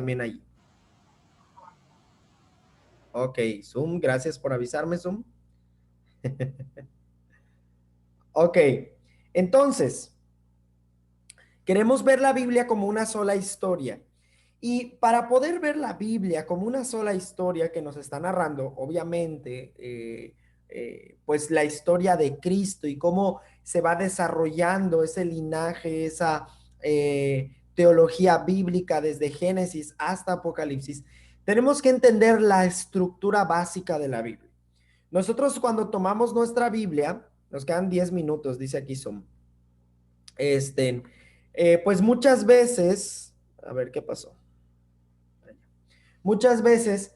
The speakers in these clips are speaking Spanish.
también ahí? Ok, Zoom, gracias por avisarme, Zoom. Ok, entonces, queremos ver la Biblia como una sola historia. Y para poder ver la Biblia como una sola historia que nos está narrando, obviamente, pues la historia de Cristo y cómo se va desarrollando ese linaje, esa teología bíblica desde Génesis hasta Apocalipsis, tenemos que entender la estructura básica de la Biblia. Nosotros cuando tomamos nuestra Biblia, nos quedan 10 minutos, dice aquí Zoom. Este, pues muchas veces, a ver qué pasó. Muchas veces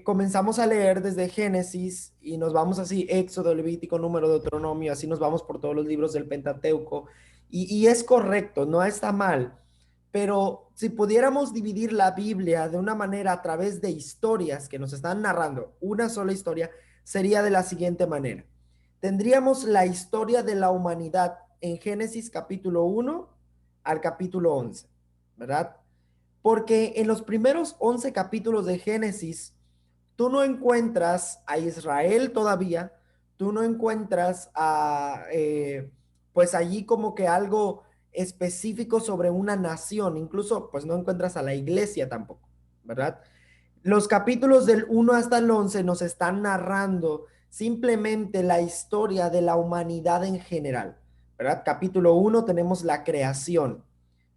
comenzamos a leer desde Génesis y nos vamos así, Éxodo, Levítico, Número, Deuteronomio, así nos vamos por todos los libros del Pentateuco. Y es correcto, no está mal. Pero si pudiéramos dividir la Biblia de una manera a través de historias que nos están narrando, una sola historia, sería de la siguiente manera. Tendríamos la historia de la humanidad en Génesis capítulo 1 al capítulo 11, ¿verdad? Porque en los primeros 11 capítulos de Génesis, tú no encuentras a Israel todavía, tú no encuentras pues allí como que algo específico sobre una nación, incluso pues no encuentras a la iglesia tampoco, ¿verdad? Los capítulos del 1 hasta el 11 nos están narrando simplemente la historia de la humanidad en general, ¿verdad? Capítulo 1 tenemos la creación.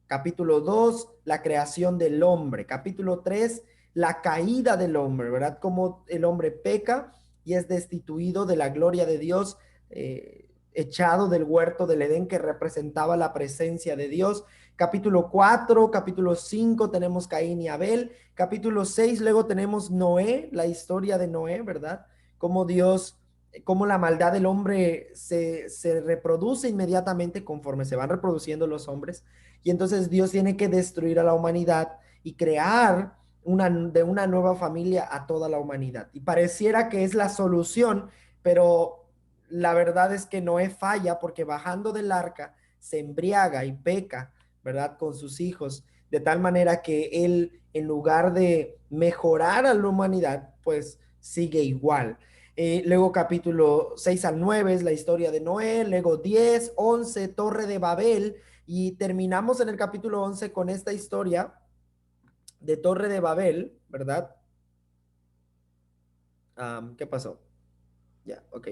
Capítulo 2, la creación del hombre. Capítulo 3, la caída del hombre, ¿verdad? Cómo el hombre peca y es destituido de la gloria de Dios, echado del huerto del Edén que representaba la presencia de Dios. Capítulo 4, capítulo 5 tenemos Caín y Abel. Capítulo 6, luego tenemos Noé, la historia de Noé, ¿verdad? Cómo Dios, cómo la maldad del hombre se reproduce inmediatamente conforme se van reproduciendo los hombres. Y entonces Dios tiene que destruir a la humanidad y crear de una nueva familia a toda la humanidad. Y pareciera que es la solución, pero la verdad es que Noé falla porque bajando del arca se embriaga y peca, ¿verdad? Con sus hijos, de tal manera que él, en lugar de mejorar a la humanidad, pues sigue igual. Luego capítulo 6 al 9 es la historia de Noé, luego 10, 11, Torre de Babel, y terminamos en el capítulo 11 con esta historia de Torre de Babel, ¿verdad? ¿Qué pasó? Ya, ok.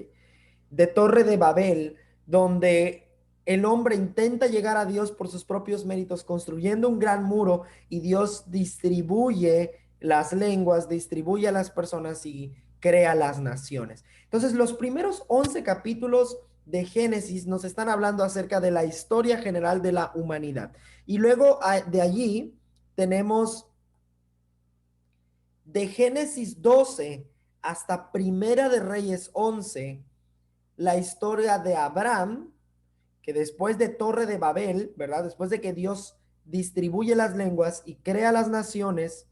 De Torre de Babel, donde el hombre intenta llegar a Dios por sus propios méritos, construyendo un gran muro y Dios distribuye las lenguas, distribuye a las personas y crea las naciones. Entonces, los primeros 11 capítulos de Génesis nos están hablando acerca de la historia general de la humanidad. Y luego de allí tenemos de Génesis 12 hasta Primera de Reyes 11 la historia de Abraham, que después de Torre de Babel, ¿verdad? Después de que Dios distribuye las lenguas y crea las naciones,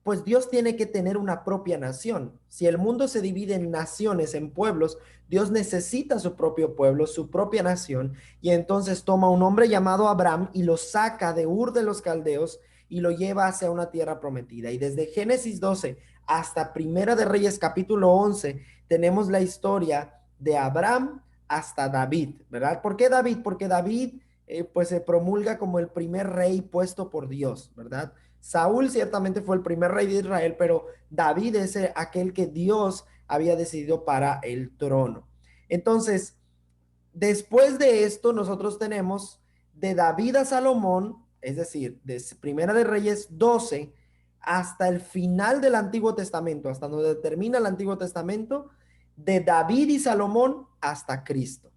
pues Dios tiene que tener una propia nación. Si el mundo se divide en naciones, en pueblos, Dios necesita su propio pueblo, su propia nación, y entonces toma un hombre llamado Abraham y lo saca de Ur de los Caldeos y lo lleva hacia una tierra prometida. Y desde Génesis 12 hasta Primera de Reyes capítulo 11 tenemos la historia de Abraham hasta David, ¿verdad? ¿Por qué David? Porque David pues se promulga como el primer rey puesto por Dios, ¿verdad? Saúl ciertamente fue el primer rey de Israel, pero David es aquel que Dios había decidido para el trono. Entonces, después de esto, nosotros tenemos de David a Salomón, es decir, de Primera de Reyes 12 hasta el final del Antiguo Testamento, hasta donde termina el Antiguo Testamento, de David y Salomón hasta Cristo.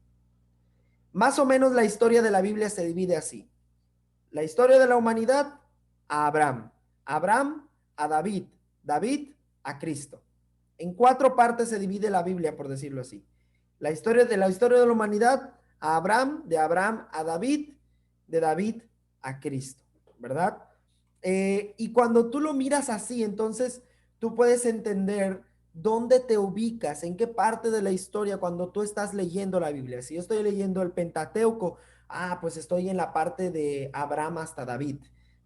Más o menos la historia de la Biblia se divide así. La historia de la humanidad a Abraham, Abraham a David, David a Cristo. En 4 partes se divide la Biblia, por decirlo así. La historia de la humanidad a Abraham, de Abraham a David, de David a Cristo, ¿verdad? Y cuando tú lo miras así, entonces tú puedes entender dónde te ubicas, en qué parte de la historia cuando tú estás leyendo la Biblia. Si yo estoy leyendo el Pentateuco, pues estoy en la parte de Abraham hasta David,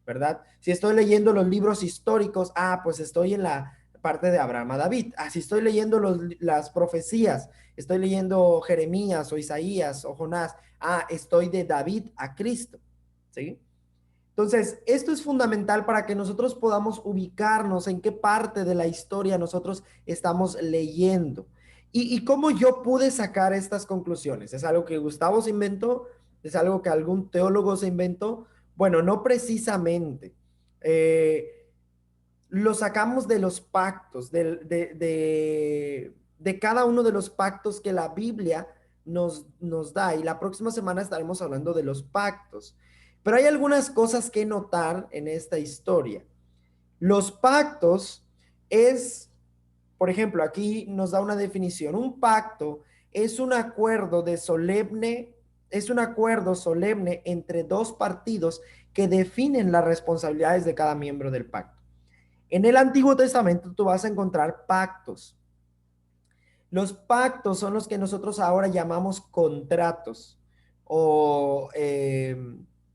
¿verdad? Si estoy leyendo los libros históricos, pues estoy en la parte de Abraham a David. Si estoy leyendo las profecías, estoy leyendo Jeremías o Isaías o Jonás, estoy de David a Cristo, ¿sí? Entonces, esto es fundamental para que nosotros podamos ubicarnos en qué parte de la historia nosotros estamos leyendo. ¿Y cómo yo pude sacar estas conclusiones? ¿Es algo que Gustavo se inventó? ¿Es algo que algún teólogo se inventó? Bueno, no precisamente. Lo sacamos de los pactos, de cada uno de los pactos que la Biblia nos da. Y la próxima semana estaremos hablando de los pactos. Pero hay algunas cosas que notar en esta historia. Los pactos es, por ejemplo, aquí nos da una definición. Un pacto es un acuerdo es un acuerdo solemne entre dos partidos que definen las responsabilidades de cada miembro del pacto. En el Antiguo Testamento tú vas a encontrar pactos. Los pactos son los que nosotros ahora llamamos contratos o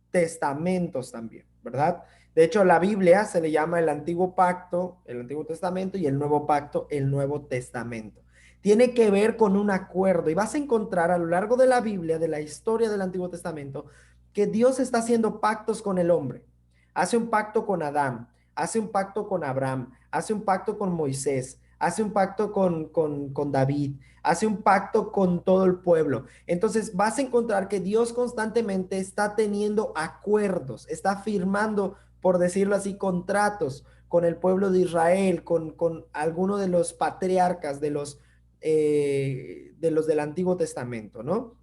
testamentos también, ¿verdad? De hecho, la Biblia se le llama el Antiguo Pacto, el Antiguo Testamento, y el Nuevo Pacto, el Nuevo Testamento. Tiene que ver con un acuerdo y vas a encontrar a lo largo de la Biblia, de la historia del Antiguo Testamento, que Dios está haciendo pactos con el hombre. Hace un pacto con Adán, hace un pacto con Abraham, hace un pacto con Moisés, hace un pacto con David, hace un pacto con todo el pueblo. Entonces vas a encontrar que Dios constantemente está teniendo acuerdos, está firmando, por decirlo así, contratos con el pueblo de Israel, con alguno de los patriarcas de los del Antiguo Testamento, ¿no?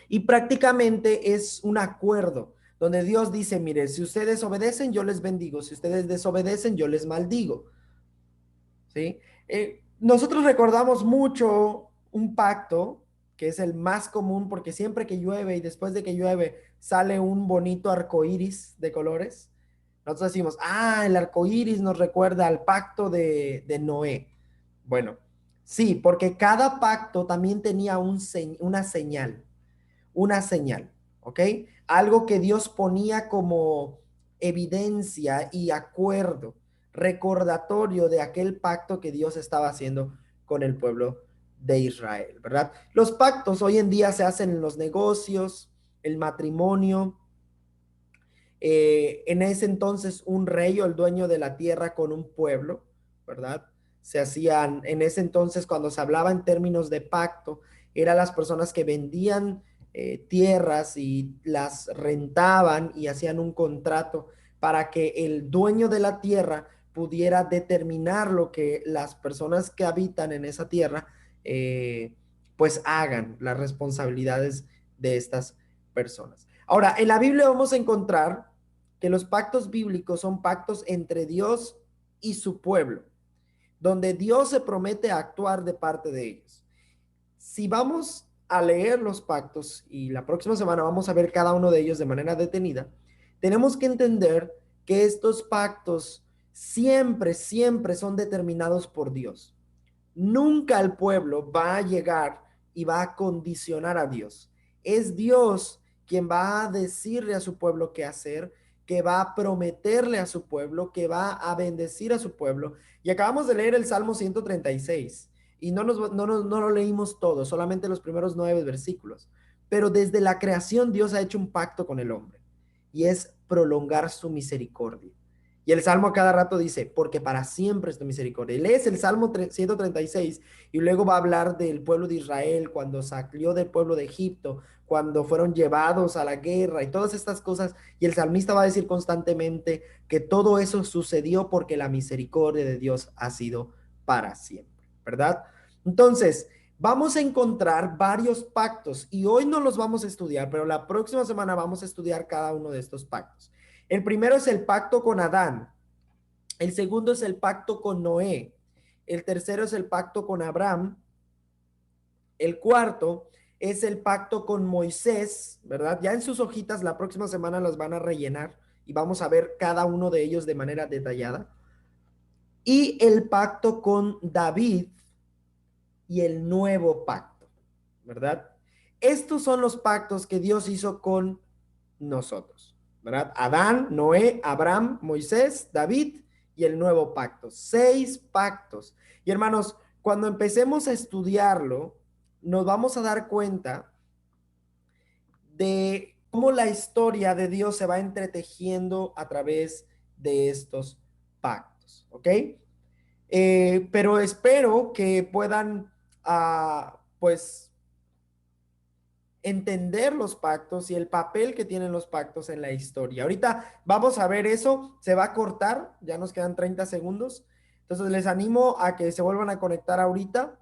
Y prácticamente es un acuerdo donde Dios dice, mire, si ustedes obedecen, yo les bendigo, si ustedes desobedecen, yo les maldigo. ¿Sí? Nosotros recordamos mucho un pacto que es el más común porque siempre que llueve y después de que llueve sale un bonito arco iris de colores. Nosotros decimos, el arco iris nos recuerda al pacto de Noé. Bueno, sí, porque cada pacto también tenía una señal, ¿ok? Algo que Dios ponía como evidencia y acuerdo, recordatorio de aquel pacto que Dios estaba haciendo con el pueblo de Israel, ¿verdad? Los pactos hoy en día se hacen en los negocios, el matrimonio. En ese entonces un rey o el dueño de la tierra con un pueblo, ¿verdad? Se hacían, en ese entonces cuando se hablaba en términos de pacto, eran las personas que vendían tierras y las rentaban y hacían un contrato para que el dueño de la tierra pudiera determinar lo que las personas que habitan en esa tierra pues hagan, las responsabilidades de estas personas. Ahora, en la Biblia vamos a encontrar que los pactos bíblicos son pactos entre Dios y su pueblo, donde Dios se promete actuar de parte de ellos. Si vamos a leer los pactos y la próxima semana vamos a ver cada uno de ellos de manera detenida, tenemos que entender que estos pactos siempre son determinados por Dios. Nunca el pueblo va a llegar y va a condicionar a Dios. Es Dios quien va a decirle a su pueblo qué hacer, que va a prometerle a su pueblo, que va a bendecir a su pueblo. Y acabamos de leer el Salmo 136 y no lo leímos todo, solamente los primeros 9 versículos. Pero desde la creación Dios ha hecho un pacto con el hombre y es prolongar su misericordia. Y el Salmo a cada rato dice, porque para siempre es tu misericordia. Y lees el Salmo 136 y luego va a hablar del pueblo de Israel cuando salió del pueblo de Egipto, cuando fueron llevados a la guerra y todas estas cosas. Y el salmista va a decir constantemente que todo eso sucedió porque la misericordia de Dios ha sido para siempre, ¿verdad? Entonces, vamos a encontrar varios pactos y hoy no los vamos a estudiar, pero la próxima semana vamos a estudiar cada uno de estos pactos. El primero es el pacto con Adán. El segundo es el pacto con Noé. El tercero es el pacto con Abraham. El cuarto es el pacto con Moisés, ¿verdad? Ya en sus hojitas la próxima semana las van a rellenar y vamos a ver cada uno de ellos de manera detallada. Y el pacto con David y el nuevo pacto, ¿verdad? Estos son los pactos que Dios hizo con nosotros, ¿verdad? Adán, Noé, Abraham, Moisés, David y el nuevo pacto. 6 pactos. Y hermanos, cuando empecemos a estudiarlo, nos vamos a dar cuenta de cómo la historia de Dios se va entretejiendo a través de estos pactos, ¿ok? Pero espero que puedan, pues, entender los pactos y el papel que tienen los pactos en la historia. Ahorita vamos a ver eso, se va a cortar, ya nos quedan 30 segundos. Entonces les animo a que se vuelvan a conectar ahorita.